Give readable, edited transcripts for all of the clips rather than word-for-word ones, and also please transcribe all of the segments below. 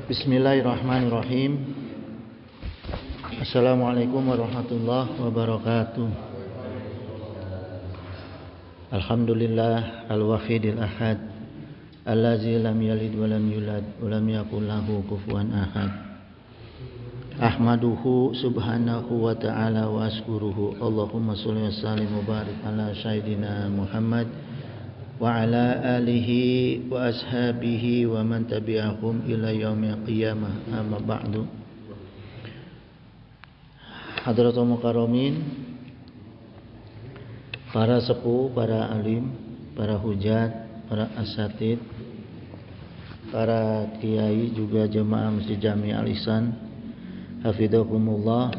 Bismillahirrahmanirrahim. Assalamualaikum warahmatullahi wabarakatuh. Alhamdulillah al-wahidil ahad allazi lam yalid wa lam yulad wa lam yakul lahu kufuwan ahad. Ahmaduhu subhanahu wa ta'ala wa askuruhu. Allahumma sholli wa sallim wa barik ala sayyidina Muhammad wa ala alihi wa ashabihi wa man tabi'ahum ila yaumil qiyamah. Amma ba'du. Hadratul mukarramin, para sepuh, para alim, para hujat, para asatid, para kiai, juga jemaah Masjid Jami Al-Ihsan, hafidhakumullah.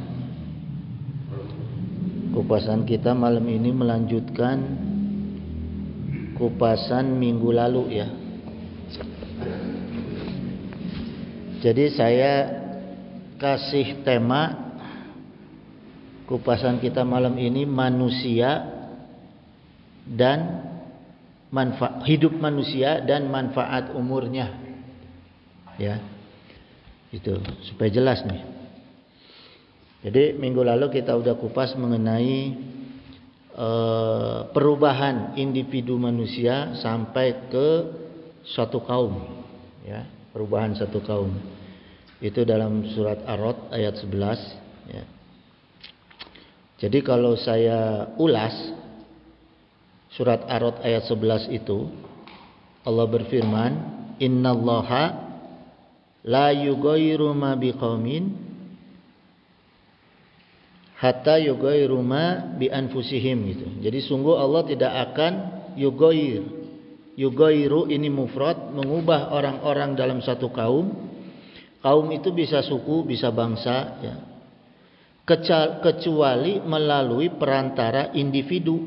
Kupasan kita malam ini melanjutkan kupasan minggu lalu ya. Jadi saya kasih tema kupasan kita malam ini manusia dan hidup manusia dan manfaat umurnya. Ya. Itu supaya jelas nih. Jadi minggu lalu kita udah kupas mengenai perubahan individu manusia sampai ke suatu kaum, ya, perubahan satu kaum. Itu dalam surat Ar-Ra'd ayat 11, ya. Jadi kalau saya ulas surat Ar-Ra'd ayat 11 itu, Allah berfirman, "Innallaha la yughayyiru ma biqaumin hatta yughayyiru ma bi anfusihim," gitu. Jadi sungguh Allah tidak akan yughayyiru ini mufrad, mengubah orang-orang dalam satu kaum. Kaum itu bisa suku, bisa bangsa, ya. Kecuali melalui perantara individu.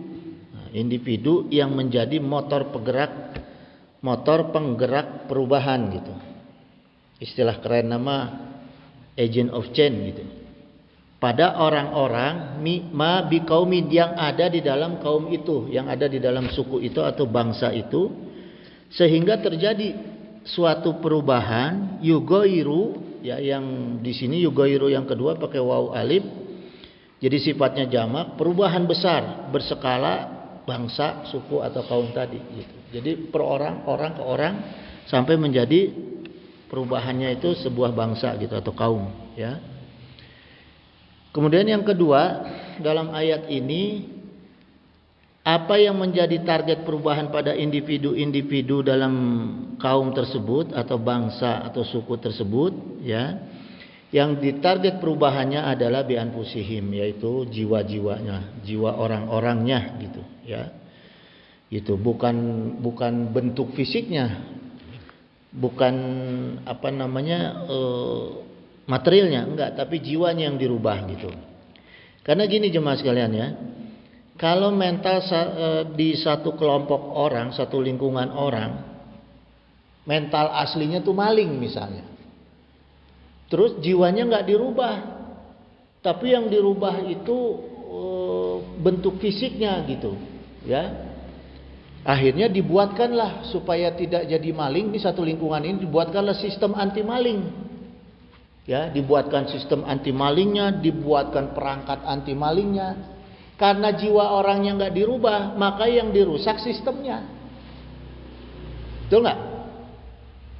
Nah, individu yang menjadi motor penggerak perubahan gitu. Istilah keren nama agent of change gitu. Pada orang-orang ma biqaumin yang ada di dalam kaum itu, yang ada di dalam suku itu atau bangsa itu, sehingga terjadi suatu perubahan yughayyiru, ya, yang di sini yughayyiru yang kedua pakai waw alif. Jadi sifatnya jamak, perubahan besar berskala bangsa, suku atau kaum tadi gitu. Jadi per orang ke orang sampai menjadi perubahannya itu sebuah bangsa gitu atau kaum, ya. Kemudian yang kedua, dalam ayat ini apa yang menjadi target perubahan pada individu-individu dalam kaum tersebut atau bangsa atau suku tersebut, ya. Yang ditarget perubahannya adalah bi anfusihim, yaitu jiwa-jiwanya, jiwa orang-orangnya gitu, ya. Itu bukan bentuk fisiknya, bukan materialnya, enggak, tapi jiwanya yang dirubah gitu. Karena gini jemaah sekalian ya, kalau mental di satu kelompok orang, satu lingkungan orang, mental aslinya tuh maling misalnya, terus jiwanya enggak dirubah, tapi yang dirubah itu bentuk fisiknya gitu, ya. Akhirnya dibuatkanlah supaya tidak jadi maling di satu lingkungan ini, dibuatkanlah sistem anti maling. Ya, dibuatkan sistem anti malingnya, dibuatkan perangkat anti malingnya. Karena jiwa orangnya nggak dirubah, maka yang dirusak sistemnya. Betul nggak?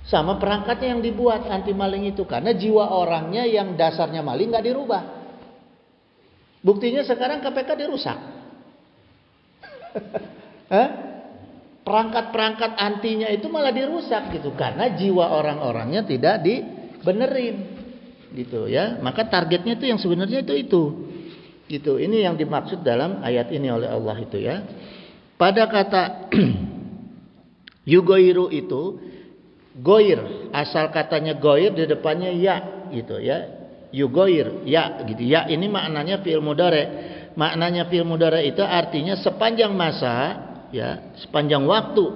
Sama perangkatnya yang dibuat anti maling itu, karena jiwa orangnya yang dasarnya maling nggak dirubah. Buktinya sekarang KPK dirusak. Perangkat-perangkat antinya itu malah dirusak gitu, karena jiwa orang-orangnya tidak dibenerin. Gitu ya, maka targetnya itu yang sebenarnya itu gitu. Ini yang dimaksud dalam ayat ini oleh Allah itu ya. Pada kata yughayyiru itu, goir, asal katanya goir di depannya ya gitu ya. Yughayir ya gitu. Ya ini maknanya fi'il mudhari. Maknanya fi'il mudhari itu artinya sepanjang masa, ya, sepanjang waktu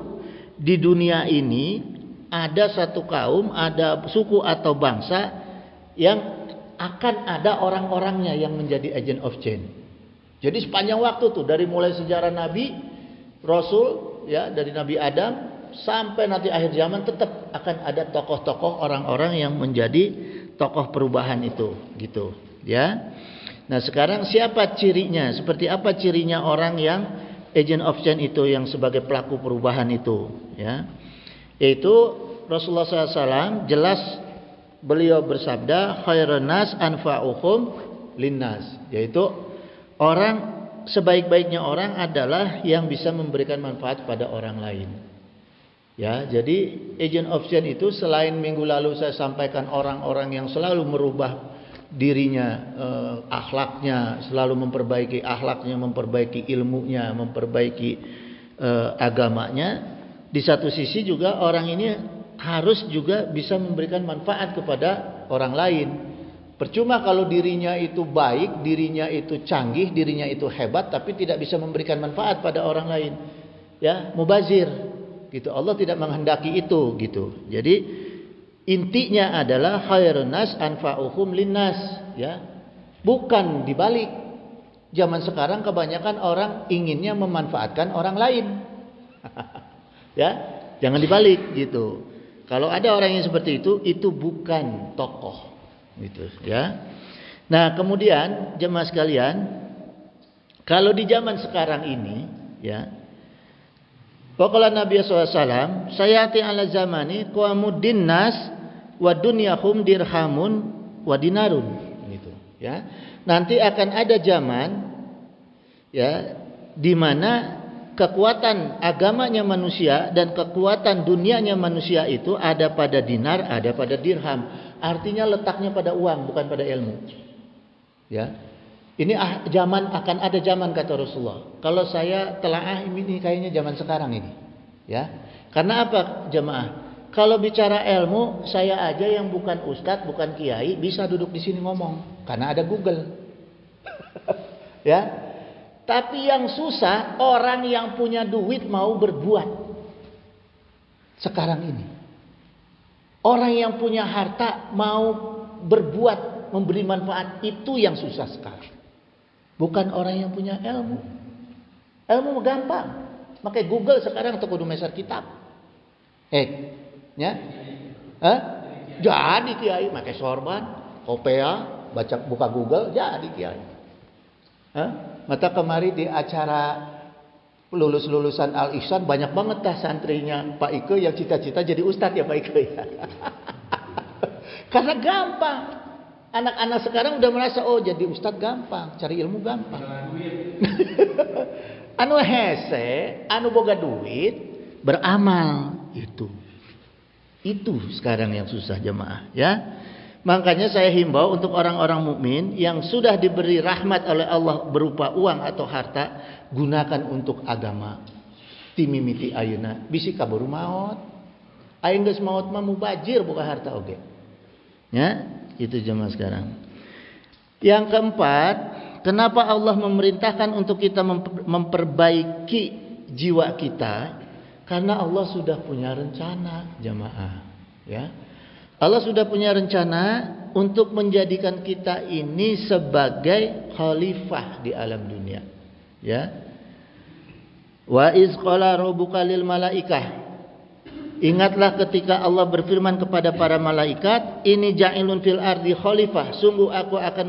di dunia ini ada satu kaum, ada suku atau bangsa yang akan ada orang-orangnya yang menjadi agent of change. Jadi sepanjang waktu tuh, dari mulai sejarah Nabi, Rasul, ya, dari Nabi Adam sampai nanti akhir zaman tetap akan ada tokoh-tokoh orang-orang yang menjadi tokoh perubahan itu, gitu, ya. Nah, sekarang siapa cirinya? Seperti apa cirinya orang yang agent of change itu, yang sebagai pelaku perubahan itu, ya? Yaitu Rasulullah SAW jelas beliau bersabda, khairun nas anfa'uhum linnas, yaitu orang sebaik-baiknya orang adalah yang bisa memberikan manfaat pada orang lain. Ya, jadi agent of change itu selain minggu lalu saya sampaikan orang-orang yang selalu merubah dirinya, akhlaknya, selalu memperbaiki akhlaknya, memperbaiki ilmunya, memperbaiki agamanya. Di satu sisi juga orang ini harus juga bisa memberikan manfaat kepada orang lain. Percuma kalau dirinya itu baik, dirinya itu canggih, dirinya itu hebat, tapi tidak bisa memberikan manfaat pada orang lain. Ya, mubazir. Gitu. Allah tidak menghendaki itu, gitu. Jadi intinya adalah khairun nas anfa'uhum linnas, ya. Bukan dibalik. Zaman sekarang kebanyakan orang inginnya memanfaatkan orang lain. Ya, jangan dibalik, gitu. Kalau ada orang yang seperti itu bukan tokoh. Gitu, ya. Nah, kemudian jemaah sekalian, kalau di zaman sekarang ini, ya, waqala Nabi SAW, sayati ala zamani qamuddin nas wa dunyahum dirhamun wa dinarun, gitu, ya. Nanti akan ada zaman, ya, di mana kekuatan agamanya manusia dan kekuatan dunianya manusia itu ada pada dinar, ada pada dirham. Artinya letaknya pada uang, bukan pada ilmu. Ya, ini zaman akan ada zaman kata Rasulullah. Kalau saya telaah ini kayaknya zaman sekarang ini. Ya, karena apa jemaah? Kalau bicara ilmu, saya aja yang bukan ustadz, bukan kiai bisa duduk di sini ngomong, karena ada Google. Ya, tapi yang susah orang yang punya duit mau berbuat sekarang ini. Orang yang punya harta mau berbuat, memberi manfaat, itu yang susah sekarang. Bukan orang yang punya ilmu. Ilmu gampang. Makanya Google sekarang kudu meser kitab. Ya? Jadi kiai, pakai sorban, kopea, baca buka Google, jadi kiai. Mata kemari di acara lulusan Al-Ihsan banyak banget dah santrinya Pak Ike yang cita-cita jadi ustadz ya Pak Ike ya. Karena gampang. Anak-anak sekarang udah merasa jadi ustadz gampang, cari ilmu gampang. Anu hese, anu boga duit, beramal itu. Itu sekarang yang susah jemaah, ya. Makanya saya himbau untuk orang-orang mukmin yang sudah diberi rahmat oleh Allah berupa uang atau harta, gunakan untuk agama. Timimiti ayeuna bisi kaburu maot. Ayeuna geus maot mah mubazir buka harta oge. Ya, itu jemaah sekarang. Yang keempat, kenapa Allah memerintahkan untuk kita memperbaiki jiwa kita? Karena Allah sudah punya rencana, jemaah, ya. Allah sudah punya rencana untuk menjadikan kita ini sebagai khalifah di alam dunia. Ya. Wa iz qala rabbuka lil malaikah. Ingatlah ketika Allah berfirman kepada para malaikat, ini ja'ilun fil ardi khalifah. Sungguh aku akan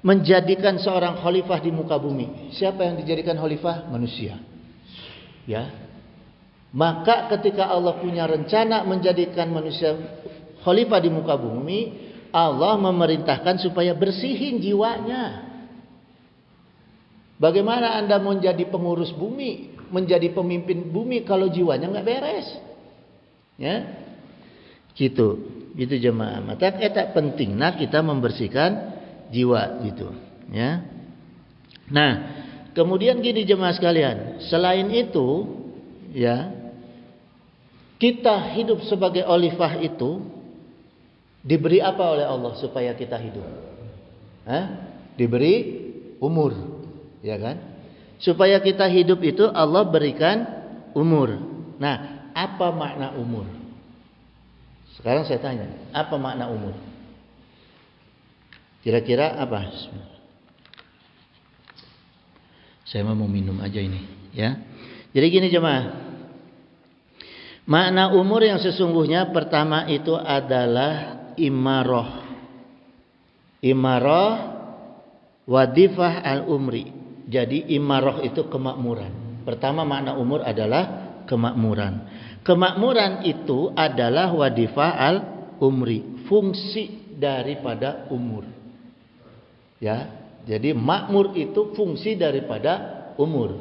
menjadikan seorang khalifah di muka bumi. Siapa yang dijadikan khalifah? Manusia. Ya. Maka ketika Allah punya rencana menjadikan manusia khalifah di muka bumi, Allah memerintahkan supaya bersihin jiwanya. Bagaimana Anda mau jadi pengurus bumi, menjadi pemimpin bumi kalau jiwanya nggak beres? Ya, gitu, gitu jemaah. Maka eta pentingna kita membersihkan jiwa, gitu. Ya. Nah, kemudian gini jemaah sekalian, selain itu, ya, kita hidup sebagai khalifah itu diberi apa oleh Allah supaya kita hidup? Diberi umur, ya kan? Supaya kita hidup itu Allah berikan umur. Nah, apa makna umur? Sekarang saya tanya, apa makna umur? Kira-kira apa? Saya mau minum aja ini, ya. Jadi gini jemaah. Makna umur yang sesungguhnya pertama itu adalah imarah. Imarah wadifah al-umri. Jadi imarah itu kemakmuran. Pertama makna umur adalah kemakmuran. Kemakmuran itu adalah wadifah al-umri, fungsi daripada umur. Ya, jadi makmur itu fungsi daripada umur.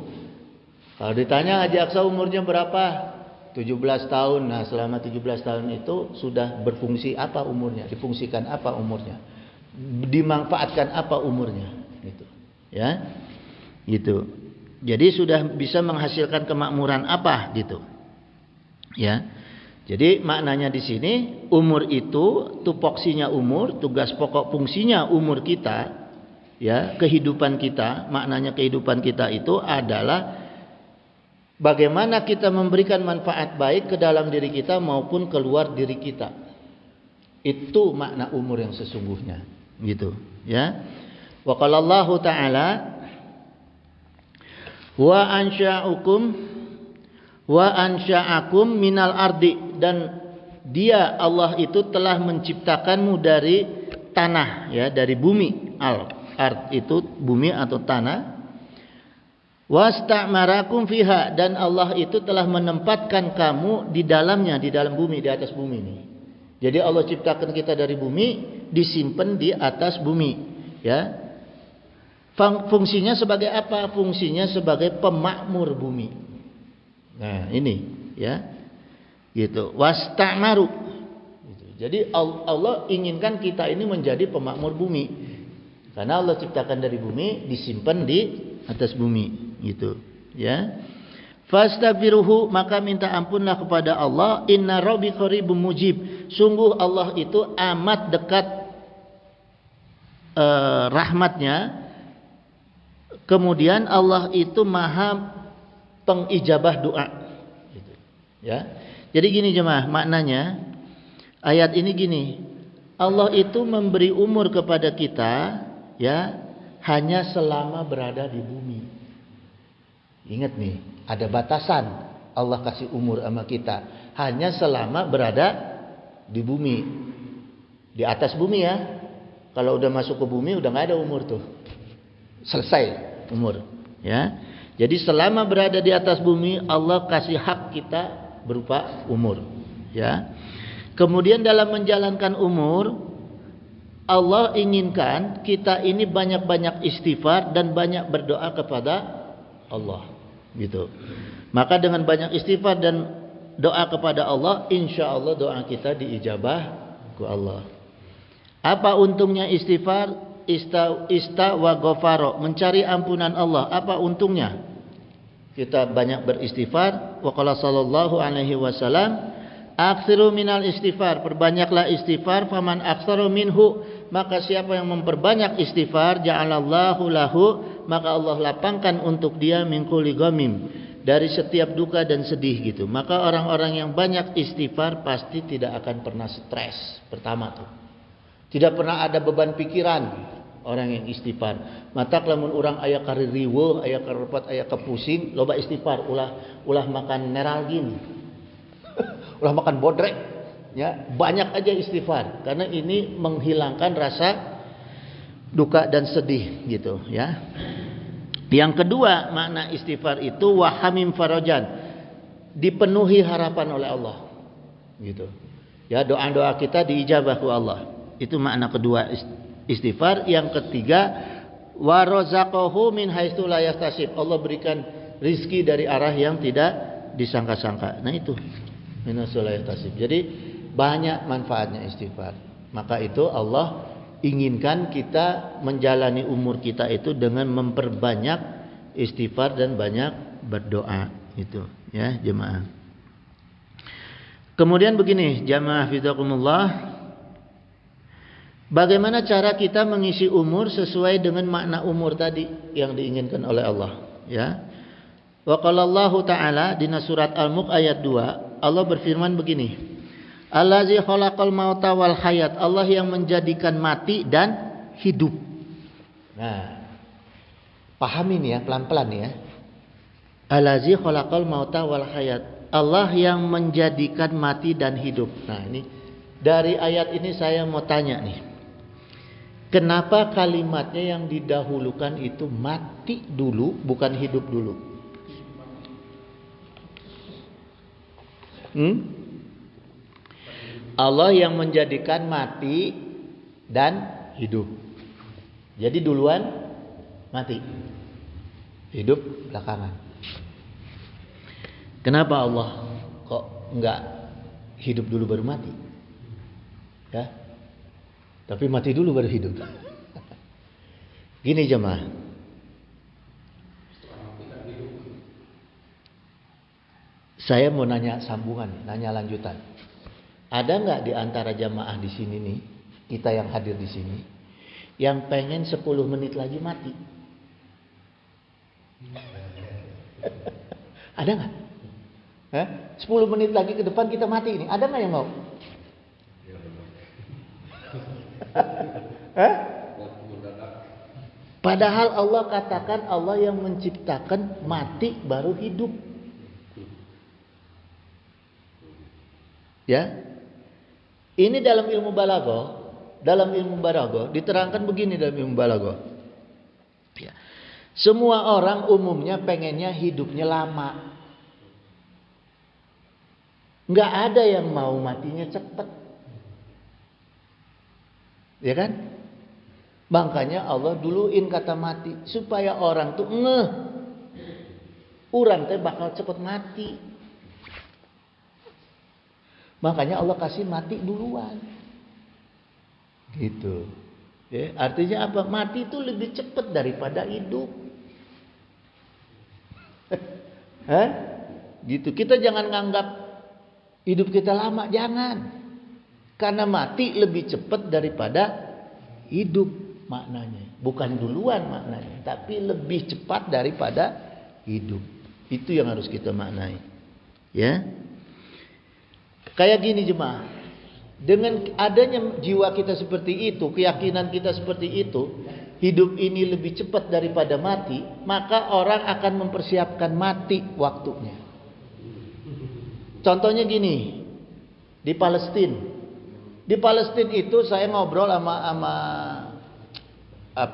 Kalau ditanya Haji Aqsa umurnya berapa? 17 tahun. Nah, selama 17 tahun itu sudah berfungsi apa umurnya? Difungsikan apa umurnya? Dimanfaatkan apa umurnya? Gitu. Ya. Gitu. Jadi sudah bisa menghasilkan kemakmuran apa gitu. Ya. Jadi maknanya di sini umur itu tupoksinya umur, tugas pokok fungsinya umur kita, ya, kehidupan kita, maknanya kehidupan kita itu adalah bagaimana kita memberikan manfaat baik ke dalam diri kita maupun keluar diri kita. Itu makna umur yang sesungguhnya, gitu, ya. Wa qala Allah Ta'ala wa ansha'akum minal ardi, dan dia Allah itu telah menciptakanmu dari tanah, ya, dari bumi. Ard itu bumi atau tanah. Wasta'marakum fiha, dan Allah itu telah menempatkan kamu di dalamnya, di dalam bumi, di atas bumi ini. Jadi Allah ciptakan kita dari bumi, disimpan di atas bumi, ya. Fungsinya sebagai apa? Fungsinya sebagai pemakmur bumi. Nah, ini, ya. Gitu. Wasta'maru. Gitu. Jadi Allah inginkan kita ini menjadi pemakmur bumi. Karena Allah ciptakan dari bumi, disimpan di atas bumi, gitu, ya. Fastaghfiruhu, maka minta ampunlah kepada Allah. Inna rabbi qaribun mujib, sungguh Allah itu amat dekat rahmatnya. Kemudian Allah itu maha pengijabah doa, gitu, ya. Jadi gini jemaah, maknanya ayat ini gini, Allah itu memberi umur kepada kita, ya, hanya selama berada di bumi. Ingat nih, ada batasan. Allah kasih umur sama kita hanya selama berada di bumi. Di atas bumi, ya. Kalau udah masuk ke bumi udah nggak ada umur tuh. Selesai umur, ya. Jadi selama berada di atas bumi Allah kasih hak kita berupa umur, ya. Kemudian dalam menjalankan umur Allah inginkan kita ini banyak-banyak istighfar dan banyak berdoa kepada Allah, gitu. Maka dengan banyak istighfar dan doa kepada Allah, insya Allah doa kita diijabah ke Allah. Apa untungnya istighfar? Ista wa ghafaro, mencari ampunan Allah. Apa untungnya? Kita banyak beristighfar. Wa qala sallallahu alaihi wasallam, aksiru minal istighfar, perbanyaklah istighfar. Faman aksiru minhu, maka siapa yang memperbanyak istighfar, ja'alallahu lahu, maka Allah lapangkan untuk dia min kulli ghamim, dari setiap duka dan sedih, gitu. Maka orang-orang yang banyak istighfar pasti tidak akan pernah stres. Pertama tuh, tidak pernah ada beban pikiran orang yang istighfar. Mata lamun orang aya kaririweuh, aya karepot, aya kepusing, loba istighfar, ulah makan neralgin. Ulah makan bodrek, ya, banyak aja istighfar, karena ini menghilangkan rasa duka dan sedih, gitu, ya. Yang kedua, makna istighfar itu wahamim farajan, dipenuhi harapan oleh Allah, gitu, ya. Doa-doa kita diijabah oleh Allah, itu makna kedua istighfar. Yang ketiga, warazaqahu min haitsu la yahtasib, Allah berikan rizki dari arah yang tidak disangka-sangka. Nah, itu minasulayahtasib. Jadi banyak manfaatnya istighfar. Maka itu Allah inginkan kita menjalani umur kita itu dengan memperbanyak istighfar dan banyak berdoa, itu, ya, jemaah. Kemudian begini, jemaah fidakumullah, bagaimana cara kita mengisi umur sesuai dengan makna umur tadi yang diinginkan oleh Allah, ya. Wa qala Allah Ta'ala di surat Al-Mulk ayat 2, Allah berfirman begini, Allazi khalaqal mauta wal hayat, Allah yang menjadikan mati dan hidup. Nah, pahamin ya, pelan-pelan ya. Allazi khalaqal mauta wal hayat, Allah yang menjadikan mati dan hidup. Nah, ini dari ayat ini saya mau tanya nih. Kenapa kalimatnya yang didahulukan itu mati dulu bukan hidup dulu? Allah yang menjadikan mati dan hidup. Jadi duluan mati, hidup belakangan. Kenapa Allah kok enggak hidup dulu baru mati? Ya, tapi mati dulu baru hidup. Gini jemaah, saya mau nanya sambungan, nanya lanjutan. Ada nggak di antara jamaah di sini nih, kita yang hadir di sini, yang pengen 10 menit lagi mati? Ada nggak? 10 menit lagi ke depan kita mati ini. Ada nggak yang mau? Padahal Allah katakan Allah yang menciptakan mati baru hidup. Ya. Ini dalam ilmu balaghah, diterangkan begini dalam ilmu balaghah. Ya. Semua orang umumnya pengennya hidupnya lama. Nggak ada yang mau matinya cepat. Ya kan? Makanya Allah duluin kata mati supaya orang tuh ngeh. Urang teh bakal cepat mati. Makanya Allah kasih mati duluan. Gitu. Ya, artinya apa? Mati itu lebih cepat daripada hidup. Gitu. Kita jangan nganggap hidup kita lama, jangan. Karena mati lebih cepat daripada hidup maknanya. Bukan duluan maknanya, tapi lebih cepat daripada hidup. Itu yang harus kita maknai. Ya. Kayak gini jemaah. Dengan adanya jiwa kita seperti itu, keyakinan kita seperti itu, hidup ini lebih cepat daripada mati, maka orang akan mempersiapkan mati waktunya. Contohnya gini, di Palestina. Di Palestina itu saya ngobrol sama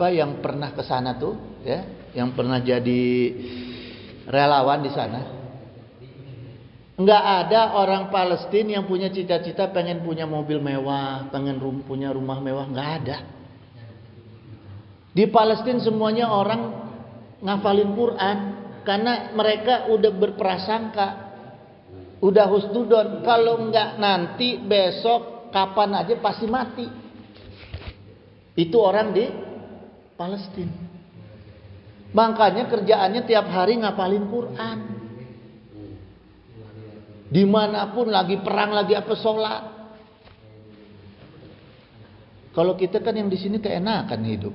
yang pernah ke sana tuh, ya, yang pernah jadi relawan di sana. Enggak ada orang Palestina yang punya cita-cita pengen punya mobil mewah, pengen punya rumah mewah, enggak ada. Di Palestina semuanya orang ngafalin Quran karena mereka udah berprasangka, udah husnudon, kalau enggak nanti besok kapan aja pasti mati. Itu orang di Palestina. Makanya kerjaannya tiap hari ngapalin Quran. Dimanapun lagi perang lagi apa sholat. Kalau kita kan yang di sini keenakan hidup.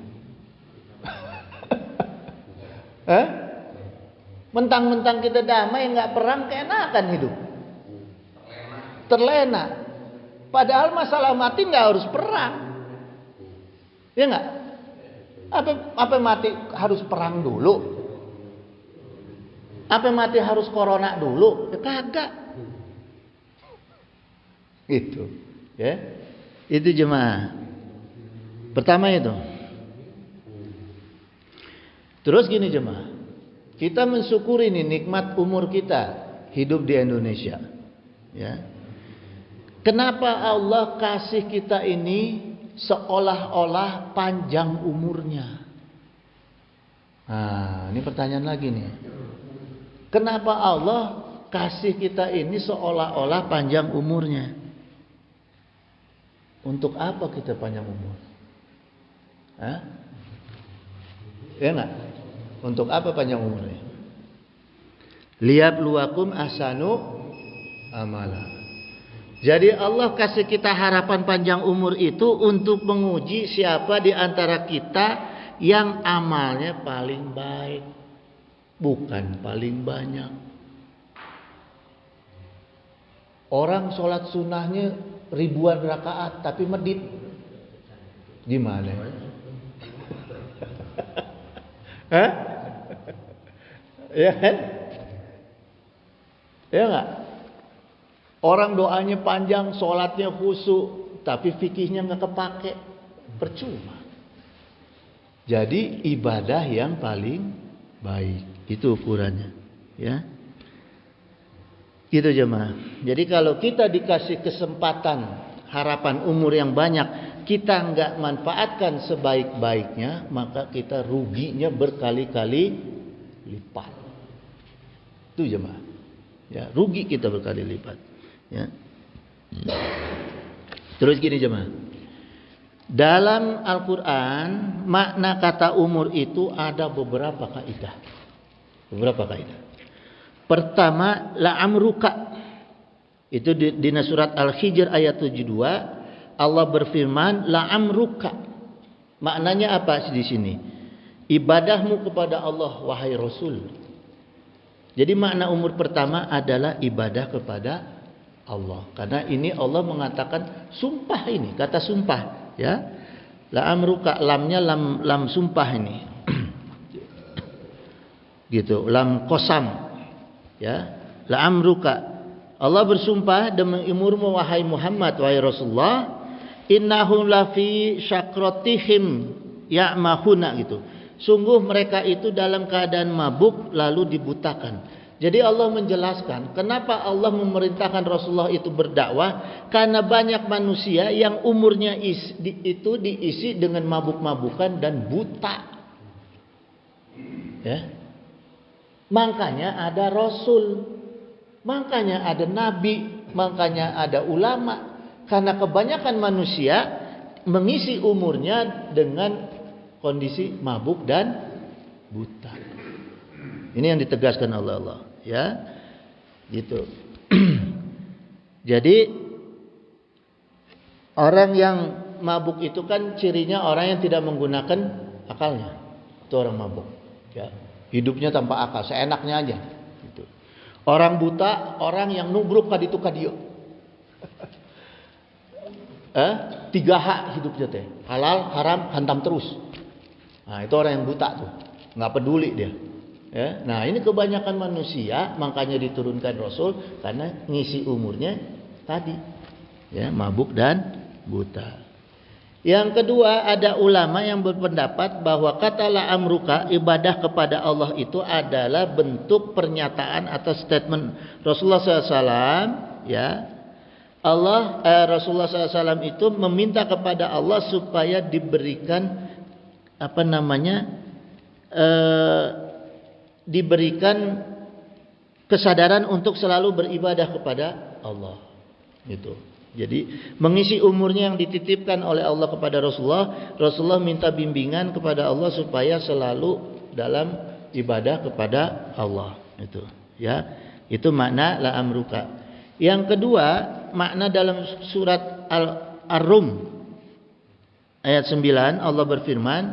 Mentang-mentang kita damai nggak perang keenakan hidup. Terlena. Padahal masalah mati nggak harus perang. Ya nggak? Apa mati harus perang dulu? Apa mati harus corona dulu? Ya kagak. Itu, ya. Itu jemaah. Pertama itu. Terus gini jemaah. Kita mensyukuri nih nikmat umur kita hidup di Indonesia. Ya. Kenapa Allah kasih kita ini seolah-olah panjang umurnya? Nah, ini pertanyaan lagi nih. Kenapa Allah kasih kita ini seolah-olah panjang umurnya? Untuk apa kita panjang umur? Ya enggak? Untuk apa panjang umurnya? Liyabluwakum ahsanu amala. Jadi Allah kasih kita harapan panjang umur itu untuk menguji siapa di antara kita yang amalnya paling baik, bukan paling banyak. Orang sholat sunnahnya ribuan rakaat tapi medit, gimana? Ya kan? Ya enggak? Orang doanya panjang, sholatnya khusyuk, tapi fikihnya nggak kepake, percuma. Jadi ibadah yang paling baik itu ukurannya, ya. Gitu jemaah. Jadi kalau kita dikasih kesempatan, harapan umur yang banyak, kita nggak manfaatkan sebaik-baiknya, maka kita ruginya berkali-kali lipat. Itu jemaah. Ya, rugi kita berkali lipat. Ya. Terus gini jemaah. Dalam Al-Quran makna kata umur itu ada beberapa kaidah. Pertama, la'amruka. Itu di surat Al-Hijr ayat 72, Allah berfirman la'amruka. Maknanya apa di sini? Ibadahmu kepada Allah wahai Rasul. Jadi makna umur pertama adalah ibadah kepada Allah. Karena ini Allah mengatakan sumpah, ini kata sumpah, ya. La'amruka, lamnya lam sumpah ini. Gitu, lam qasam. Ya, la'amruka. Allah bersumpah demi umurmu wahai Muhammad, wahai Rasulullah, innahum lafi syakratihim ya'mahuna gitu. Sungguh mereka itu dalam keadaan mabuk lalu dibutakan. Jadi Allah menjelaskan kenapa Allah memerintahkan Rasulullah itu berdakwah, karena banyak manusia yang umurnya itu diisi dengan mabuk-mabukan dan buta. Ya. Makanya ada Rasul, makanya ada Nabi, makanya ada ulama. Karena kebanyakan manusia mengisi umurnya dengan kondisi mabuk dan buta. Ini yang ditegaskan oleh Allah, ya. Gitu. Jadi orang yang mabuk itu kan cirinya orang yang tidak menggunakan akalnya. Itu orang mabuk, ya. Hidupnya tanpa akal, seenaknya aja. Gitu. Orang buta, orang yang nubruk kaditu kadio. 3 hak hidupnya teh, halal, haram, hantam terus. Nah itu orang yang buta tuh, nggak peduli dia. Ya, nah ini kebanyakan manusia, makanya diturunkan Rasul karena ngisi umurnya tadi, ya, mabuk dan buta. Yang kedua, ada ulama yang berpendapat bahwa kata la'amruka, ibadah kepada Allah itu adalah bentuk pernyataan atau statement Rasulullah SAW, ya. Rasulullah SAW itu meminta kepada Allah supaya diberikan diberikan kesadaran untuk selalu beribadah kepada Allah. Gitu. Jadi mengisi umurnya yang dititipkan oleh Allah kepada Rasulullah, Rasulullah minta bimbingan kepada Allah supaya selalu dalam ibadah kepada Allah. Itu, ya. Itu makna la'amruka. Yang kedua, makna dalam surat Ar-Rum ayat 9 Allah berfirman,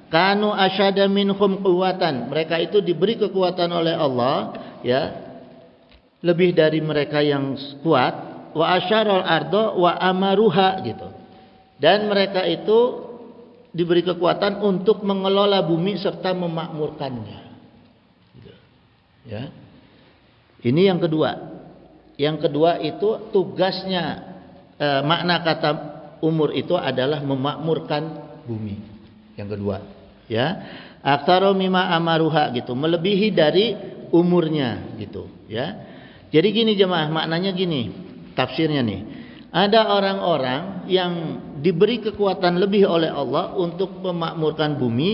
kanu asyada minhum quwwatan. Mereka itu diberi kekuatan oleh Allah, ya. Lebih dari mereka yang kuat. Wa asyaral ardo wa amaruha gitu. Dan mereka itu diberi kekuatan untuk mengelola bumi serta memakmurkannya. Gitu. Ya. Ini yang kedua. Yang kedua itu tugasnya, makna kata umur itu adalah memakmurkan bumi. Yang kedua, ya. Aktsaro mimma amaruha gitu, melebihi dari umurnya gitu, ya. Jadi gini jemaah, maknanya gini. Tafsirnya nih, ada orang-orang yang diberi kekuatan lebih oleh Allah untuk memakmurkan bumi,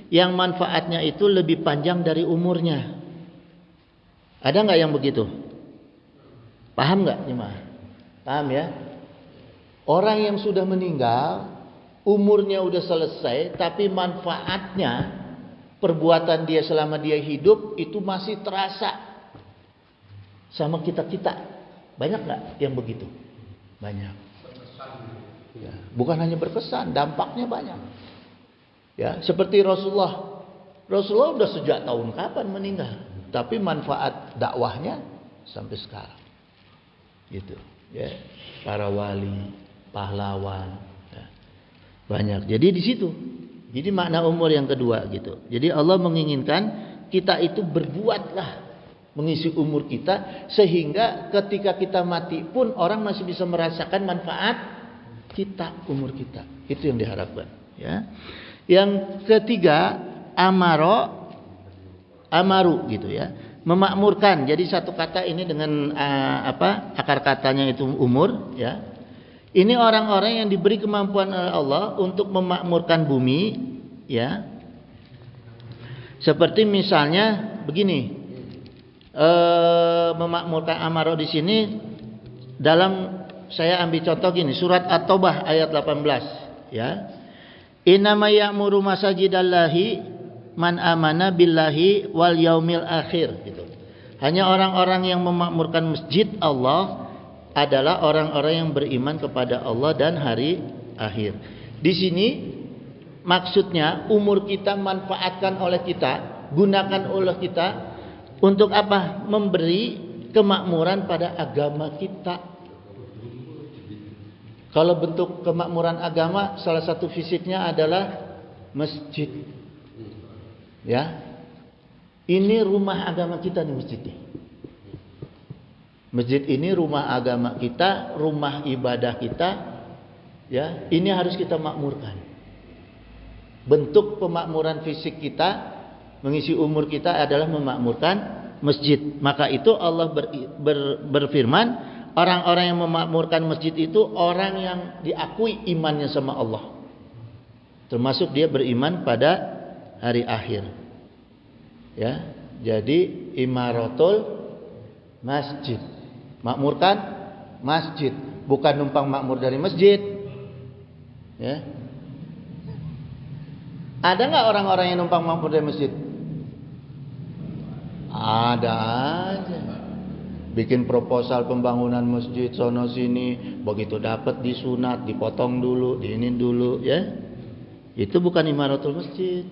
yang manfaatnya itu lebih panjang dari umurnya. Ada nggak yang begitu? Paham nggak jemaah? Paham ya? Orang yang sudah meninggal, umurnya udah selesai, tapi manfaatnya perbuatan dia selama dia hidup itu masih terasa sama kita-kita. Banyak nggak yang begitu? Banyak. Ya, bukan hanya berkesan, dampaknya banyak. Ya, seperti Rasulullah. Rasulullah udah sejak tahun kapan meninggal, tapi manfaat dakwahnya sampai sekarang. Gitu. Ya, para wali, pahlawan, ya, banyak. Jadi di situ. Jadi makna umur yang kedua gitu. Jadi Allah menginginkan kita itu berbuatlah mengisi umur kita, sehingga ketika kita mati pun orang masih bisa merasakan manfaat kita, umur kita. Itu yang diharapkan, ya. Yang ketiga, amaru gitu ya, memakmurkan. Jadi satu kata ini dengan akar katanya itu umur, ya. Ini orang-orang yang diberi kemampuan oleh Allah untuk memakmurkan bumi, ya. Seperti misalnya begini, memakmurkan amaro di sini dalam, saya ambil contoh gini, surat At-Taubah ayat 18, ya. Innama ya'muru masajidallahi man amana billahi wal yaumil akhir gitu. Hanya orang-orang yang memakmurkan masjid Allah adalah orang-orang yang beriman kepada Allah dan hari akhir. Di sini maksudnya umur kita manfaatkan oleh kita, gunakan oleh kita untuk apa? Memberi kemakmuran pada agama kita. Kalau bentuk kemakmuran agama, salah satu fisiknya adalah masjid. Ya. Ini rumah agama kita nih, masjid ini. Masjid ini rumah agama kita, rumah ibadah kita. Ya, ini harus kita makmurkan. Bentuk pemakmuran fisik kita, mengisi umur kita adalah memakmurkan masjid. Maka itu Allah berfirman, orang-orang yang memakmurkan masjid itu orang yang diakui imannya sama Allah. Termasuk dia beriman pada hari akhir. Ya, jadi imaratul masjid. Makmurkan masjid, bukan numpang makmur dari masjid. Ya. Ada nggak orang-orang yang numpang makmur dari masjid? Ada aja. Bikin proposal pembangunan masjid sono sini, begitu dapat disunat, dipotong dulu, diinin dulu, ya. Itu bukan imaratul masjid.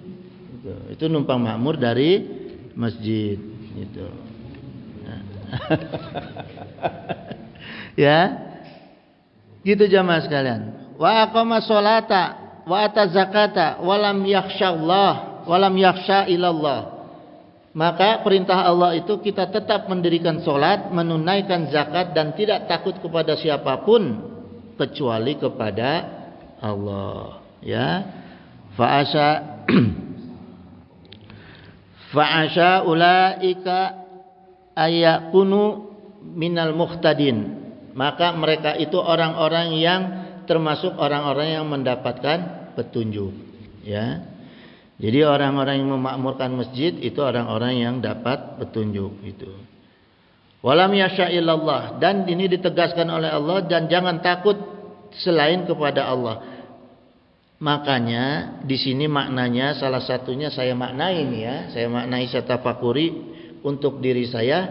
Itu numpang makmur dari masjid, gitu. Ya. Gitu jamaah sekalian. Wa aqama sholata wa ata zakata wa lam yakhshallah wa lam yakhsha illallah. Maka perintah Allah itu kita tetap mendirikan sholat, menunaikan zakat, dan tidak takut kepada siapapun kecuali kepada Allah. Ya, fa'asha ulaika ayakunu minal muhtadin. Maka mereka itu orang-orang yang termasuk orang-orang yang mendapatkan petunjuk. Ya. Jadi orang-orang yang memakmurkan masjid itu orang-orang yang dapat petunjuk itu. Walam yasha'illallah, dan ini ditegaskan oleh Allah, dan jangan takut selain kepada Allah. Makanya di sini maknanya salah satunya saya maknai nih ya, saya maknai, saya tafakuri untuk diri saya,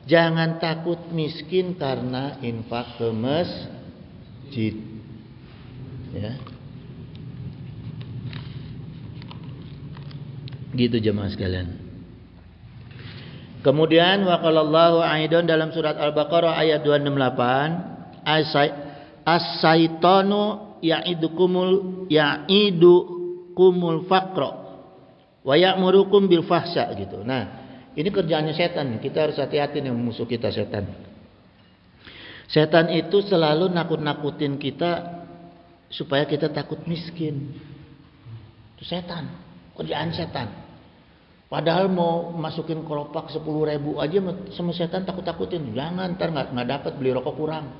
jangan takut miskin karena infak ke masjid. Ya. Gitu jemaah sekalian. Kemudian waqalallahu aidan dalam surat Al-Baqarah ayat 268, as-syaitanu ya'idukumul faqra wa ya'murukum bil fahsya gitu. Nah, ini kerjaannya setan. Kita harus hati-hati nih musuh kita setan. Setan itu selalu nakut-nakutin kita supaya kita takut miskin. Itu setan. Kerjaan setan. Padahal mau masukin kelopak 10.000 aja sama setan takut-takutin. Jangan, ntar nggak dapat, beli rokok kurang.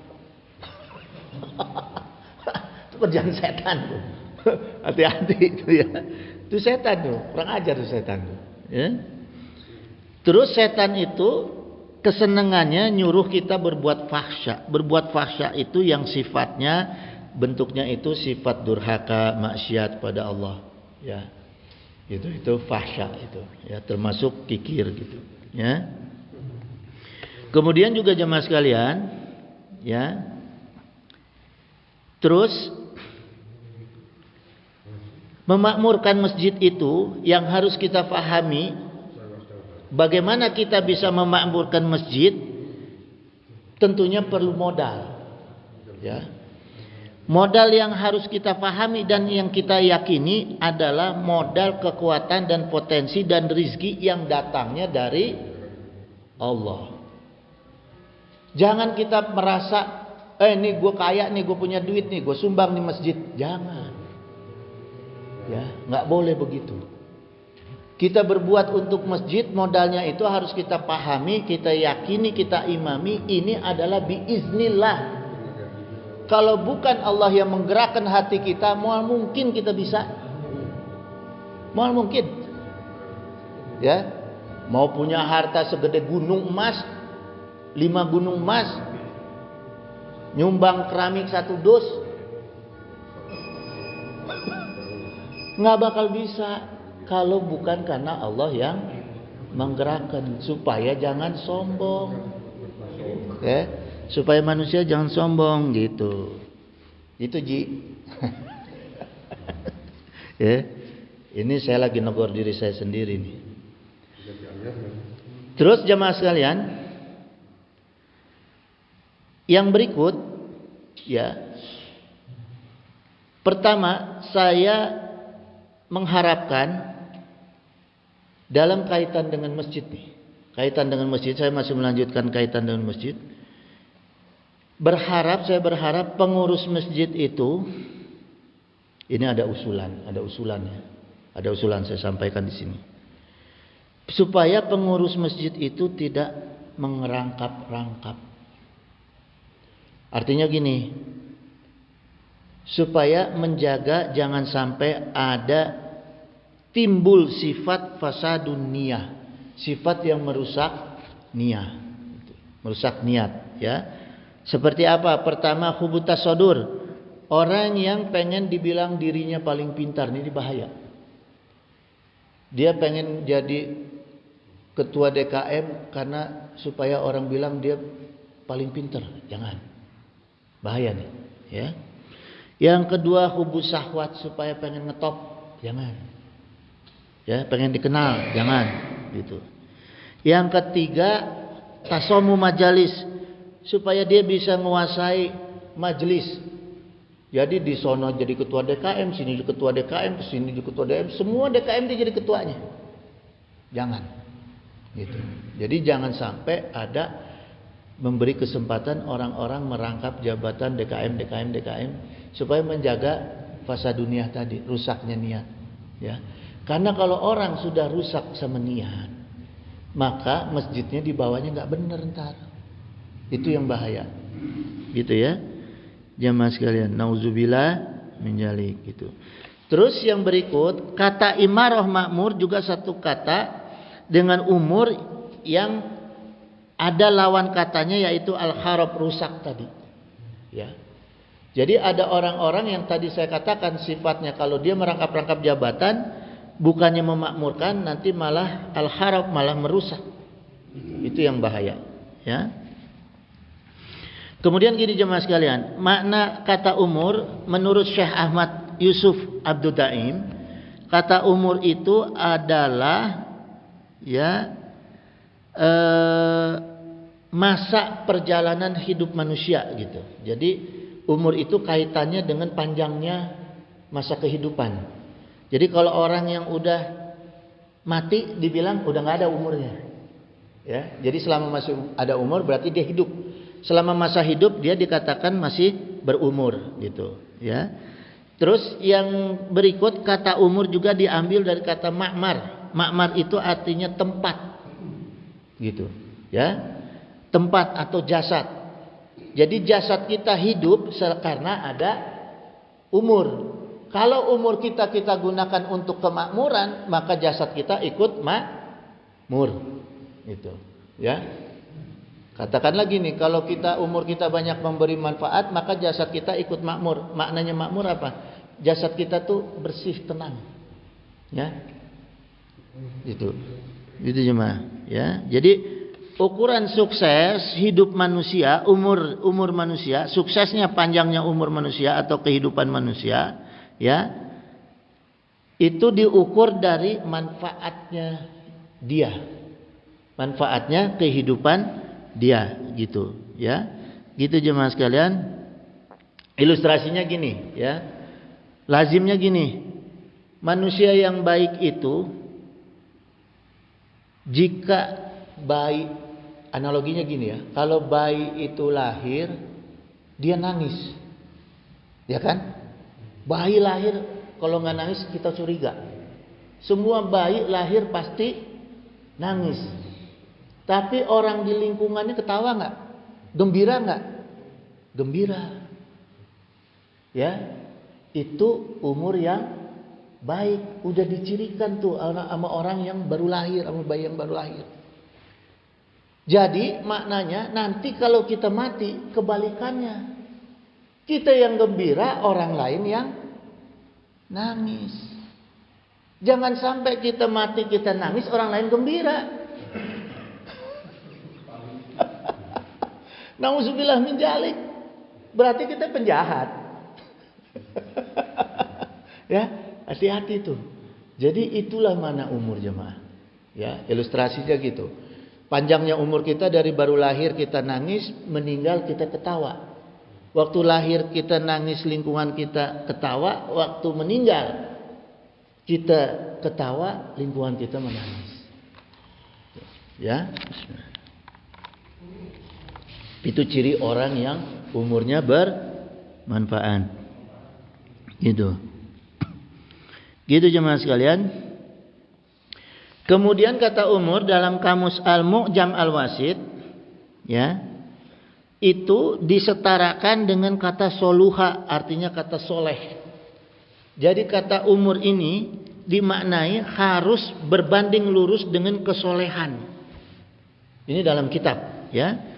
Itu kerjaan setan tuh. Hati-hati itu ya. Itu setan tuh, kurang ajar tuh setan tuh. Ya. Terus setan itu kesenangannya nyuruh kita berbuat fahsya. Berbuat fahsya itu yang sifatnya, bentuknya itu sifat durhaka, maksiat pada Allah. Ya. Itu fahsya itu, ya, termasuk kikir gitu, ya. Kemudian juga jemaah sekalian, ya. Terus memakmurkan masjid itu yang harus kita pahami, bagaimana kita bisa memakmurkan masjid, tentunya perlu modal, ya. Modal yang harus kita pahami dan yang kita yakini adalah modal kekuatan dan potensi dan rizki yang datangnya dari Allah. Jangan kita merasa, nih gue kaya nih, gue punya duit nih, gue sumbang di masjid. Jangan. Ya, nggak boleh begitu. Kita berbuat untuk masjid, modalnya itu harus kita pahami, kita yakini, kita imami, ini adalah biiznillah. Kalau bukan Allah yang menggerakkan hati kita, mual mungkin kita bisa. Mual mungkin. Ya, mau punya harta segede gunung emas, 5 gunung emas, nyumbang keramik 1 dus, nggak bakal bisa kalau bukan karena Allah yang menggerakkan. Supaya jangan sombong, ya, supaya manusia jangan sombong gitu. Itu Ji. Ya, ini saya lagi negor diri saya sendiri nih. Terus jemaah sekalian, yang berikut, ya, pertama saya mengharapkan dalam kaitan dengan masjid nih, kaitan dengan masjid, saya masih melanjutkan kaitan dengan masjid. Saya berharap pengurus masjid itu, ini ada usulannya, ada usulan saya sampaikan di sini, supaya pengurus masjid itu tidak mengerangkap-rangkap. Artinya gini, supaya menjaga jangan sampai ada timbul sifat fasadun niyah, sifat yang merusak niat, ya. Seperti apa? Pertama, hubutas sodur, orang yang pengen dibilang dirinya paling pintar, ini bahaya. Dia pengen jadi ketua DKM karena supaya orang bilang dia paling pintar, jangan, bahaya nih, ya. Yang kedua, hubus syahwat, supaya pengen ngetop, jangan. Ya, pengen dikenal, jangan, gitu. Yang ketiga, tasomu majalis, supaya dia bisa menguasai majelis. Jadi di sono jadi ketua DKM, sini jadi ketua DKM, sini jadi ketua DKM, semua DKM dia jadi ketuanya. Jangan. Gitu. Jadi jangan sampai ada memberi kesempatan orang-orang merangkap jabatan DKM supaya menjaga fasa dunia tadi, rusaknya niat, ya. Karena kalau orang sudah rusak sama niat, maka masjidnya di bawahnya nggak benar ntar. Itu yang bahaya, gitu ya, jamaah sekalian. Nauzubillah min dzalik, gitu. Terus yang berikut, kata imarah makmur juga satu kata dengan umur yang ada lawan katanya, yaitu al-kharab, rusak tadi, ya. Jadi ada orang-orang yang tadi saya katakan sifatnya kalau dia merangkap-rangkap jabatan, bukannya memakmurkan, nanti malah al-kharab, malah merusak. Itu yang bahaya, ya. Kemudian gini jemaah sekalian, makna kata umur menurut Syekh Ahmad Yusuf Abdul Daim, kata umur itu adalah, ya, masa perjalanan hidup manusia, gitu. Jadi umur itu kaitannya dengan panjangnya masa kehidupan. Jadi kalau orang yang udah mati dibilang udah nggak ada umurnya, ya. Jadi selama masih ada umur berarti dia hidup. Selama masa hidup dia dikatakan masih berumur, gitu, ya. Terus yang berikut, kata umur juga diambil dari kata makmar. Makmar itu artinya tempat, gitu, ya. Tempat atau jasad. Jadi jasad kita hidup karena ada umur. Kalau umur kita gunakan untuk kemakmuran, maka jasad kita ikut makmur, gitu, ya. Katakanlah gini, kalau umur kita banyak memberi manfaat, maka jasad kita ikut makmur. Maknanya makmur apa? Jasad kita tuh bersih, tenang, ya. Gitu jemaah, ya. Jadi ukuran sukses hidup manusia, umur manusia, suksesnya panjangnya umur manusia atau kehidupan manusia, ya, itu diukur dari manfaatnya dia, manfaatnya kehidupan dia, gitu, ya. Gitu jemaah sekalian. Ilustrasinya gini, ya. Lazimnya gini, manusia yang baik itu jika baik analoginya gini ya. Kalau bayi itu lahir, dia nangis. Ya kan? Bayi lahir kalau nggak nangis kita curiga. Semua bayi lahir pasti nangis. Tapi orang di lingkungannya ketawa nggak? Gembira nggak? Gembira. Ya, itu umur yang baik. Udah dicirikan tuh sama orang yang baru lahir, sama bayi yang baru lahir. Jadi maknanya nanti kalau kita mati kebalikannya. Kita yang gembira, orang lain yang nangis. Jangan sampai kita mati kita nangis, orang lain gembira. Nauzubillah min dzalik. Berarti kita penjahat. Ya, hati-hati tuh. Jadi itulah mana umur jemaah. Ya, ilustrasinya gitu. Panjangnya umur kita dari baru lahir kita nangis, meninggal kita ketawa. Waktu lahir kita nangis, lingkungan kita ketawa. Waktu meninggal kita ketawa, lingkungan kita menangis. Ya, itu ciri orang yang umurnya bermanfaat. Gitu. Gitu jemaah sekalian. Kemudian kata umur dalam kamus Al-Mu'jam Al-Wasit, ya, itu disetarakan dengan kata soluha, artinya kata soleh. Jadi kata umur ini dimaknai harus berbanding lurus dengan kesolehan. Ini dalam kitab, ya.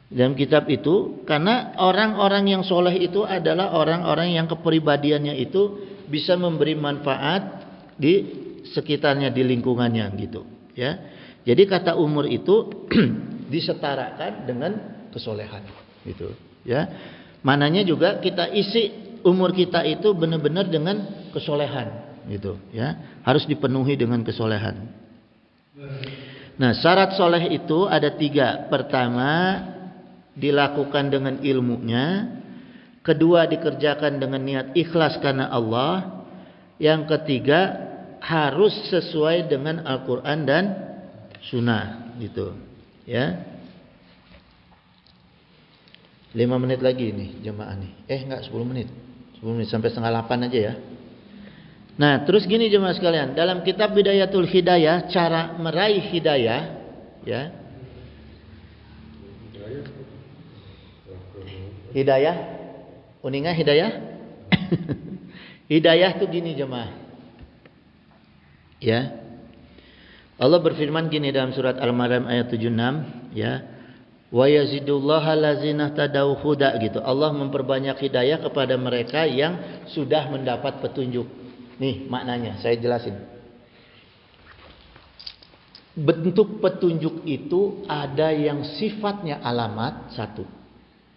Dalam kitab itu, karena orang-orang yang soleh itu adalah orang-orang yang kepribadiannya itu bisa memberi manfaat di sekitarnya, di lingkungannya gitu, ya. Jadi kata umur itu disetarakan dengan kesolehan gitu, ya. Mananya juga kita isi umur kita itu benar-benar dengan kesolehan gitu, ya. Harus dipenuhi dengan kesolehan. Nah, syarat soleh itu ada 3. Pertama, dilakukan dengan ilmunya. Kedua, dikerjakan dengan niat ikhlas karena Allah. Yang ketiga, harus sesuai dengan Al-Quran dan Sunnah gitu, ya. 5 menit lagi nih jemaah nih. Enggak, 10 menit. 10 menit sampai setengah 8 aja ya. Nah, terus gini jemaah sekalian, dalam kitab Bidayatul Hidayah, cara meraih hidayah, ya. Hidayah, uninga hidayah. Hidayah itu gini jemaah. Ya. Allah berfirman gini dalam surat Al-Maryam ayat 76, ya. Wa yazidullahu allazina tadau huda gitu. Allah memperbanyak hidayah kepada mereka yang sudah mendapat petunjuk. Nih maknanya, saya jelasin. Bentuk petunjuk itu ada yang sifatnya alamat, satu.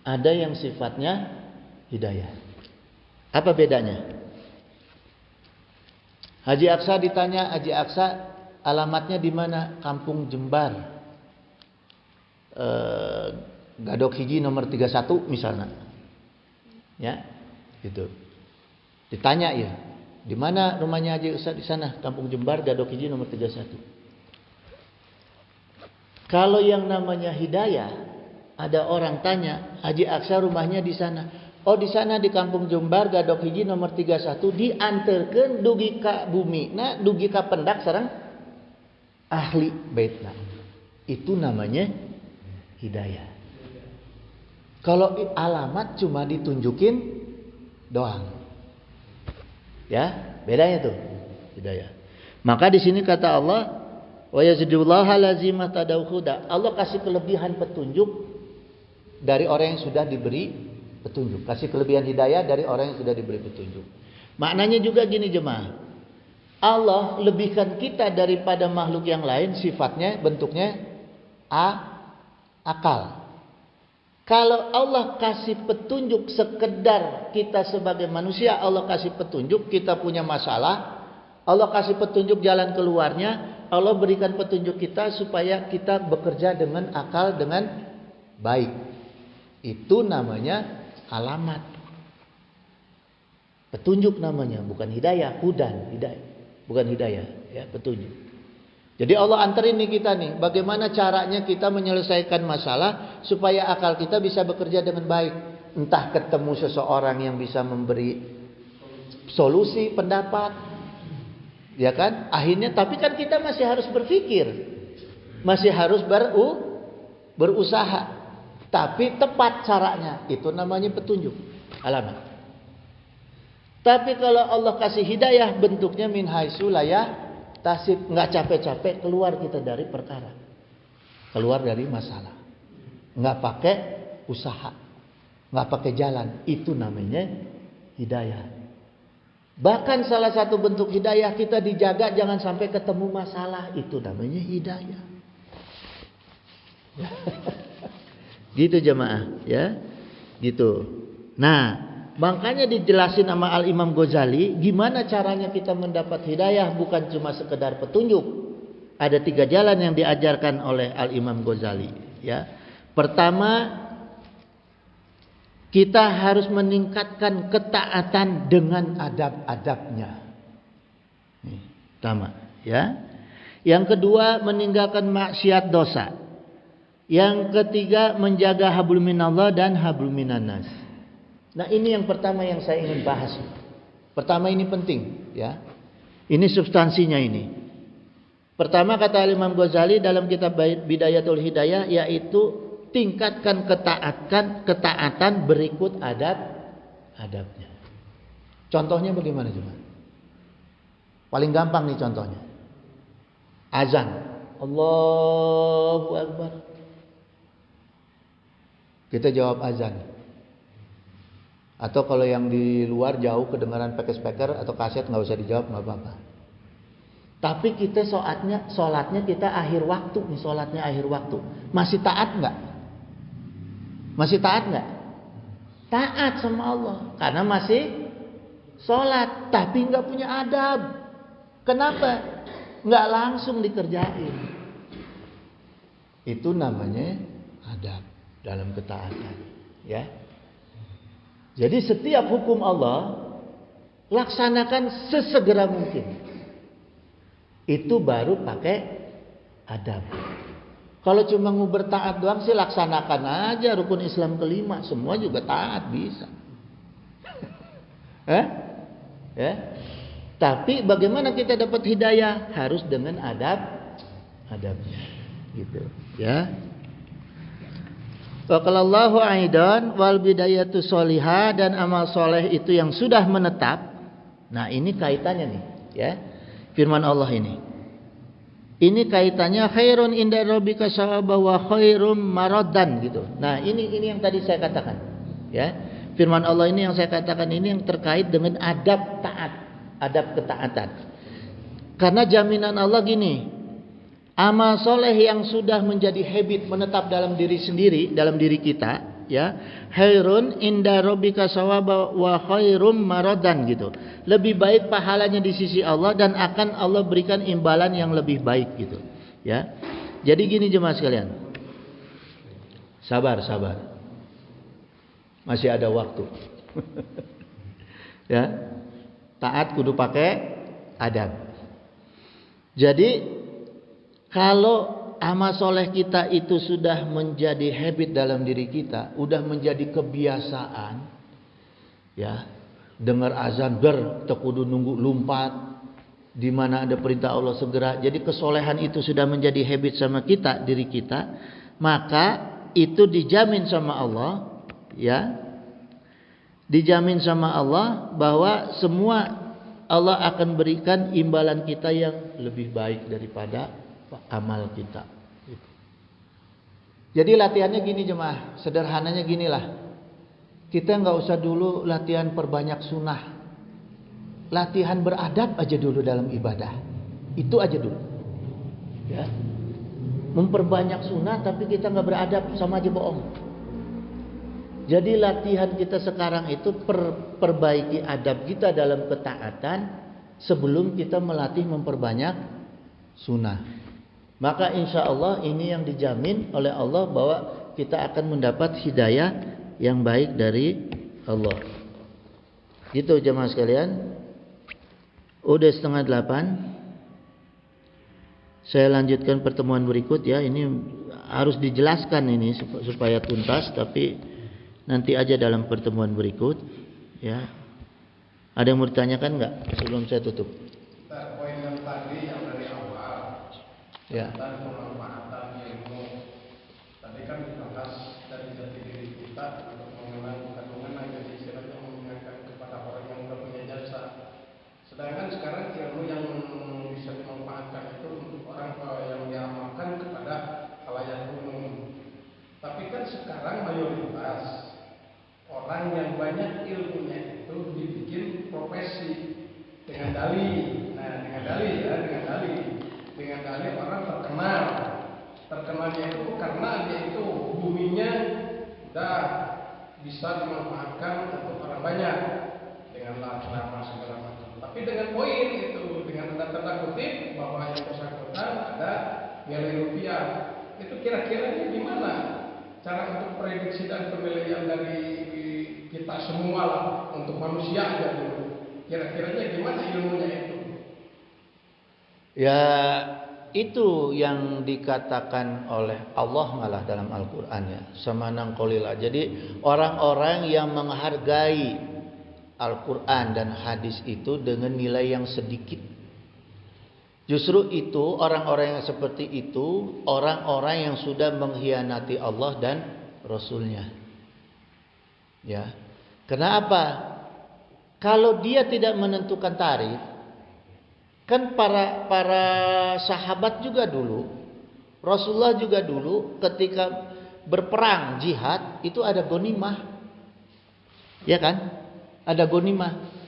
Ada yang sifatnya hidayah. Apa bedanya? Haji Aksa ditanya, Haji Aksa alamatnya di mana? Kampung Jembar, Gadok Hiji nomor 31 misalnya, ya, gitu. Ditanya ya, di mana rumahnya Haji Aksa? Di sana, Kampung Jembar, Gadok Hiji nomor 31. Kalau yang namanya hidayah, ada orang tanya, Haji Aksa rumahnya di sana. Oh, di sana di Kampung Jembar, Gadok Hiji nomor 31, diantarkan dugi ka bumi, nah dugi ka pendak sareng ahli baitna. Itu namanya hidayah. Kalau alamat cuma ditunjukin doang, ya, bedanya tuh hidayah. Maka di sini kata Allah, wa yazidullahu lazimah tadau huda. Allah kasih kelebihan petunjuk dari orang yang sudah diberi petunjuk. Kasih kelebihan hidayah dari orang yang sudah diberi petunjuk. Maknanya juga gini jemaah. Allah lebihkan kita daripada makhluk yang lain, sifatnya, bentuknya akal. Kalau Allah kasih petunjuk sekedar kita sebagai manusia, Allah kasih petunjuk, kita punya masalah, Allah kasih petunjuk jalan keluarnya, Allah berikan petunjuk kita supaya kita bekerja dengan akal dengan baik. Itu namanya alamat, petunjuk namanya, bukan hidayah. Hudan, hidayah, bukan hidayah, ya, petunjuk. Jadi Allah anterin nih kita nih, bagaimana caranya kita menyelesaikan masalah supaya akal kita bisa bekerja dengan baik. Entah ketemu seseorang yang bisa memberi solusi, pendapat, ya kan? Akhirnya, tapi kan kita masih harus berpikir, masih harus berusaha. Tapi tepat caranya, itu namanya petunjuk, alamat. Tapi kalau Allah kasih hidayah, bentuknya min haitsu la yahtasib, nggak capek-capek keluar kita dari perkara, keluar dari masalah, nggak pakai usaha, nggak pakai jalan, itu namanya hidayah. Bahkan salah satu bentuk hidayah kita dijaga jangan sampai ketemu masalah, itu namanya hidayah. Gitu jemaah, ya, gitu. Nah, makanya dijelasin sama Al-Imam Ghazali, gimana caranya kita mendapat hidayah, bukan cuma sekedar petunjuk. Ada 3 jalan yang diajarkan oleh Al-Imam Ghazali, ya. Pertama, kita harus meningkatkan ketaatan dengan adab-adabnya. Nih, pertama, ya. Yang kedua, meninggalkan maksiat dosa. Yang ketiga, menjaga hablum minallah dan hablum minannas. Nah, ini yang pertama yang saya ingin bahas. Pertama ini penting, ya. Ini substansinya ini. Pertama kata Imam Ghazali dalam kitab Bidayatul Hidayah, yaitu tingkatkan ketaatan berikut adabnya. Contohnya bagaimana coba? Paling gampang nih contohnya. Azan. Allahu Akbar. Kita jawab azan. Atau kalau yang di luar jauh kedengaran pakai speaker atau kaset, nggak usah dijawab, nggak apa-apa. Tapi kita sholatnya kita akhir waktu nih, sholatnya akhir waktu. Masih taat nggak? Masih taat nggak? Taat sama Allah, karena masih sholat, tapi nggak punya adab. Kenapa? Nggak langsung dikerjain. Itu namanya adab dalam ketaatan, ya. Jadi setiap hukum Allah laksanakan sesegera mungkin. Itu baru pakai adab. Kalau cuma mau bertaat doang sih laksanakan aja rukun Islam kelima, semua juga taat bisa. Ya. Tapi bagaimana kita dapat hidayah? Harus dengan adabnya, gitu, ya. Wa qalallahu aidan wal bidayatu sholihah, dan amal soleh itu yang sudah menetap. Nah, ini kaitannya nih, ya. Firman Allah ini. Ini kaitannya khairun inda rabbika sawaba wa khairum maradan gitu. Nah, ini yang tadi saya katakan, ya. Firman Allah ini yang saya katakan ini yang terkait dengan adab taat, adab ketaatan. Karena jaminan Allah gini, amal soleh yang sudah menjadi habit, menetap dalam diri sendiri, dalam diri kita, ya, khairun inda rabbika sawaba wa khairum maradan gitu. Lebih baik pahalanya di sisi Allah dan akan Allah berikan imbalan yang lebih baik gitu, ya. Jadi gini jemaah sekalian. Sabar. Masih ada waktu. Ya. Taat kudu pakai adab. Jadi kalau amal soleh kita itu sudah menjadi habit dalam diri kita, udah menjadi kebiasaan, ya, dengar azan tekudu nunggu lompat, di mana ada perintah Allah segera. Jadi kesolehan itu sudah menjadi habit sama kita, diri kita, maka itu dijamin sama Allah, ya, dijamin sama Allah bahwa semua Allah akan berikan imbalan kita yang lebih baik daripada amal kita. Jadi latihannya gini jemaah, sederhananya ginilah. Kita nggak usah dulu latihan perbanyak sunnah, latihan beradab aja dulu dalam ibadah. Itu aja dulu, ya. Memperbanyak sunnah tapi kita nggak beradab, sama aja bohong. Jadi latihan kita sekarang itu perbaiki adab kita dalam ketaatan sebelum kita melatih memperbanyak sunnah. Maka insya Allah ini yang dijamin oleh Allah bahwa kita akan mendapat hidayah yang baik dari Allah. Gitu jemaah sekalian. Udah 7:30. Saya lanjutkan pertemuan berikut ya. Ini harus dijelaskan ini supaya tuntas, tapi nanti aja dalam pertemuan berikut ya. Ada yang mau ditanyakan nggak sebelum saya tutup? Poin yang tadi yang dari awal Ya. tentang pemanfaatan ilmu. Tadi kan dibahas dari jati diri kita untuk mengenal jadi istilahnya mengingatkan kepada orang yang sudah punya jasa. Sedangkan sekarang ilmu yang bisa dimanfaatkan itu untuk orang yang diamalkan kepada khalayak umum. Tapi kan sekarang mayoritas orang yang banyak ilmunya itu dibikin profesi dengan dalih. Nah, dengan dalih orang terkenal. Terkenalnya itu karena dia itu buminya udah bisa dimanfaatkan untuk orang banyak dengan ceramah segala macam. Tapi dengan poin itu, dengan tanda kutip bahwa yang bersangkutan ada nilai rupiah. Itu kira-kira gimana cara untuk prediksi dan penilaian dari kita semua lah, untuk manusia aja dulu. Kira-kiranya gimana ilmunya itu? Ya, itu yang dikatakan oleh Allah malah dalam Al-Quran ya. Samanang qalilah. Jadi orang-orang yang menghargai Al-Quran dan hadis itu dengan nilai yang sedikit. Justru itu orang-orang yang seperti itu orang-orang yang sudah mengkhianati Allah dan Rasulnya. Ya. Kenapa? Kalau dia tidak menentukan tarif, kan para sahabat juga dulu, Rasulullah juga dulu ketika berperang jihad itu ada ghanimah. Ya kan? Ada ghanimah.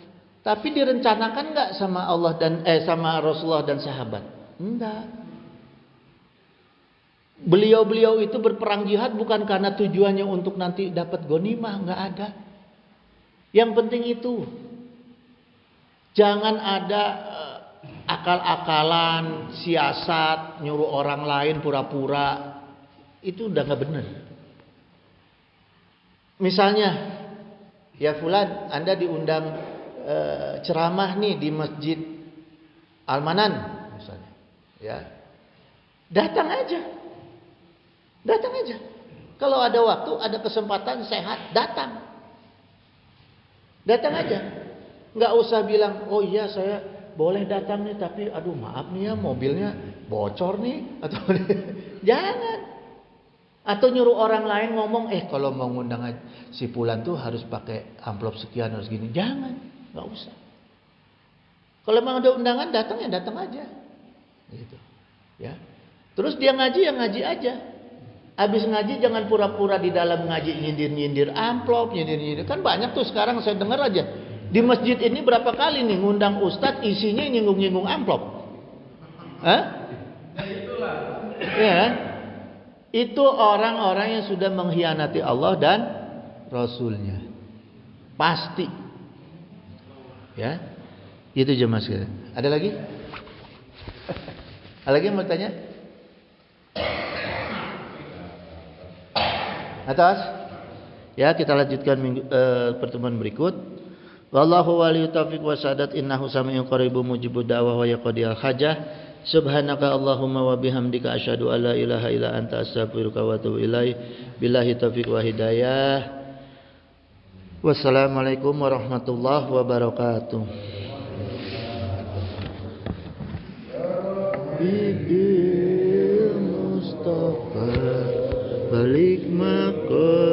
Tapi direncanakan enggak sama Allah dan sama Rasulullah dan sahabat? Enggak. Beliau-beliau itu berperang jihad bukan karena tujuannya untuk nanti dapat ghanimah, enggak ada. Yang penting itu jangan ada akal-akalan, siasat, nyuruh orang lain pura-pura. Itu udah enggak benar. Misalnya, ya fulan, Anda diundang ceramah nih di Masjid Al-Manan misalnya. Ya. Datang aja. Kalau ada waktu, ada kesempatan sehat, datang. Datang aja. Nggak usah bilang, oh iya saya boleh datang nih, tapi aduh maaf nih ya mobilnya bocor nih. Atau jangan. Atau nyuruh orang lain ngomong, kalau mau ngundang si Fulan tuh harus pakai amplop sekian, harus gini. Jangan, nggak usah. Kalau memang ada undangan, datang ya datang aja. Gitu. Ya. Terus dia ngaji ya ngaji aja. Habis ngaji jangan pura-pura di dalam ngaji nyindir-nyindir amplop, nyindir-nyindir. Kan banyak tuh sekarang saya dengar aja. Di masjid ini berapa kali nih ngundang ustadz isinya nyinggung-nyinggung amplop. Hah? Ya itulah. Ya. Itu orang-orang yang sudah mengkhianati Allah dan Rasulnya. Pasti. Ya. Itu jemaah sekalian. Ada lagi? Ada lagi yang mau tanya? Atas? Ya, kita lanjutkan pertemuan berikut. Wallahu waliyut taufiq wasadat innahu sami'un qaribun mujibud da'wah wa yaqdiyal hajah. Subhanaka Allahumma wa bihamdika asyhadu an la ilaha illa anta astaghfiruka wa atubu ilaik. Billahi taufiq wa hidayah. Wassalamualaikum warahmatullahi wabarakatuh. Bidil Mustafa balik mako